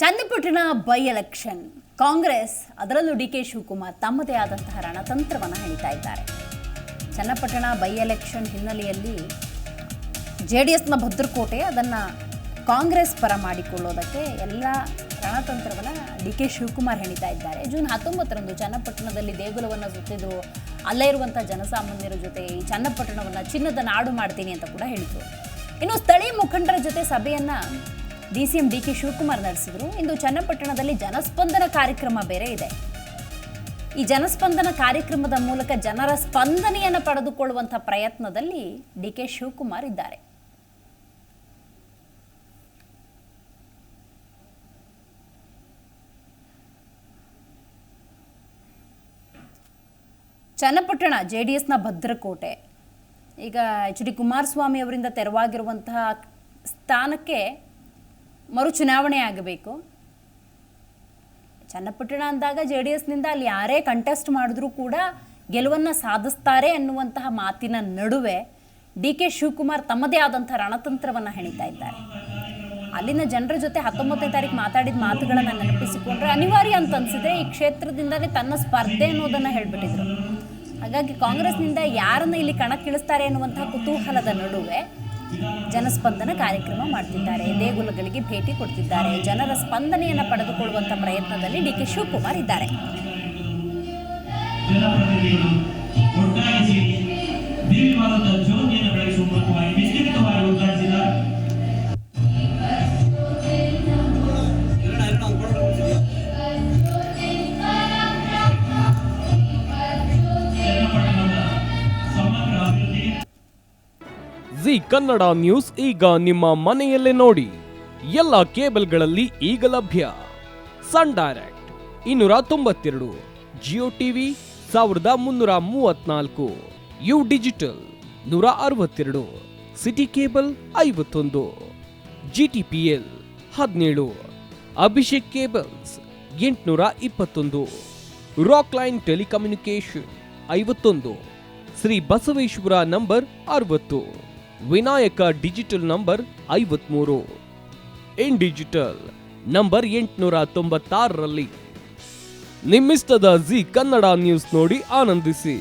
Channapatna by election Congress ಅದರಲ್ಲೂ ಡಿ.ಕೆ. ಶಿವಕುಮಾರ್ ತಮ್ಮದೇ ಆದಂತಹ ರಣತಂತ್ರವನ್ನು ಹೇಳ್ತಾ ಇದ್ದಾರೆ. ಚನ್ನಪಟ್ಟಣ ಬೈ ಎಲೆಕ್ಷನ್ ಹಿನ್ನೆಲೆಯಲ್ಲಿ ಜೆಡಿಎಸ್ನ ಭದ್ರಕೋಟೆ ಅದನ್ನು ಕಾಂಗ್ರೆಸ್ ಪರ ಮಾಡಿಕೊಳ್ಳೋದಕ್ಕೆ ಎಲ್ಲ ರಣತಂತ್ರವನ್ನು ಡಿ.ಕೆ. ಶಿವಕುಮಾರ್ ಹೇಳ್ತಾ ಇದ್ದಾರೆ. ಜೂನ್ 19ರಂದು ಚನ್ನಪಟ್ಟಣದಲ್ಲಿ ದೇಗುಲವನ್ನು ಸುತ್ತಿದ್ರು. ಅಲ್ಲೇ ಇರುವಂಥ ಜನಸಾಮಾನ್ಯರ ಜೊತೆ ಈ ಚನ್ನಪಟ್ಟಣವನ್ನು ಚಿನ್ನದ ನಾಡು ಮಾಡ್ತೀನಿ ಅಂತ ಕೂಡ ಹೇಳಿದರು. ಇನ್ನು ಸ್ಥಳೀಯ ಮುಖಂಡರ ಜೊತೆ ಸಭೆಯನ್ನು ಡಿ.ಸಿ.ಎಂ ಡಿ.ಕೆ. ಶಿವಕುಮಾರ್ ನಡೆಸಿದರು. ಇಂದು ಚನ್ನಪಟ್ಟಣದಲ್ಲಿ ಜನಸ್ಪಂದನ ಕಾರ್ಯಕ್ರಮ ಬೇರೆ ಇದೆ. ಈ ಜನಸ್ಪಂದನ ಕಾರ್ಯಕ್ರಮದ ಮೂಲಕ ಜನರ ಸ್ಪಂದನೆಯನ್ನು ಪಡೆದುಕೊಳ್ಳುವಂಥ ಪ್ರಯತ್ನದಲ್ಲಿ ಡಿ.ಕೆ. ಶಿವಕುಮಾರ್ ಇದ್ದಾರೆ. ಚನ್ನಪಟ್ಟಣ ಜೆಡಿಎಸ್ನ ಭದ್ರಕೋಟೆ. ಈಗ ಎಚ್.ಡಿ. ಕುಮಾರಸ್ವಾಮಿ ಅವರಿಂದ ತೆರವಾಗಿರುವಂತಹ ಸ್ಥಾನಕ್ಕೆ ಮರು ಚುನಾವಣೆ ಆಗಬೇಕು. ಚನ್ನಪಟ್ಟಣ ಅಂದಾಗ ಜೆಡಿಎಸ್ನಿಂದ ಅಲ್ಲಿ ಯಾರೇ ಕಂಟೆಸ್ಟ್ ಮಾಡಿದ್ರೂ ಕೂಡ ಗೆಲುವನ್ನು ಸಾಧಿಸ್ತಾರೆ ಅನ್ನುವಂತಹ ಮಾತಿನ ನಡುವೆ ಡಿ.ಕೆ. ಶಿವಕುಮಾರ್ ತಮ್ಮದೇ ಆದಂಥ ರಣತಂತ್ರವನ್ನು ಹೆಣಿತಾ ಇದ್ದಾರೆ. ಅಲ್ಲಿನ ಜನರ ಜೊತೆ 19ನೇ ತಾರೀಕು ಮಾತಾಡಿದ ಮಾತುಗಳನ್ನು ನೆನಪಿಸಿಕೊಂಡ್ರೆ ಅನಿವಾರ್ಯ ಅಂತ ಅನಿಸಿದೆ. ಈ ಕ್ಷೇತ್ರದಿಂದಲೇ ತನ್ನ ಸ್ಪರ್ಧೆ ಅನ್ನೋದನ್ನು ಹೇಳಿಬಿಟ್ಟಿದ್ರು. ಹಾಗಾಗಿ ಕಾಂಗ್ರೆಸ್ನಿಂದ ಯಾರನ್ನು ಇಲ್ಲಿ ಕಣಕ್ಕಿಳಿಸ್ತಾರೆ ಅನ್ನುವಂತಹ ಕುತೂಹಲದ ನಡುವೆ ಜನಸ್ಪಂದನ ಕಾರ್ಯಕ್ರಮ ಮಾಡ್ತಿದ್ದಾರೆ. ದೇಗುಲಗಳಿಗೆ ಭೇಟಿ ಕೊಡ್ತಿದ್ದಾರೆ. ಜನರ ಸ್ಪಂದನೆಯನ್ನು ಪಡೆದುಕೊಳ್ಳುವಂಥ ಪ್ರಯತ್ನದಲ್ಲಿ ಡಿ.ಕೆ. ಶಿವಕುಮಾರ್ ಇದ್ದಾರೆ. ಜಿ ಕನ್ನಡ ನ್ಯೂಸ್ ಈಗ ನಿಮ್ಮ ಮನೆಯಲ್ಲೇ ನೋಡಿ. ಎಲ್ಲ ಕೇಬಲ್ಗಳಲ್ಲಿ ಈಗ ಲಭ್ಯ. Sun Direct 292, Jio TV 1334, U digital 162, City Cable 51, GTPL 17, Abhishek cables 821, Rockline telecommunication 51, Shri Basaveshwara number 60, Vinayaka digital number 53, In digital number 896ರಲ್ಲಿ ನಿಮ್ಮಿಸ್ತದ ಜಿ ಕನ್ನಡ ನ್ಯೂಸ್ ನೋಡಿ ಆನಂದಿಸಿ.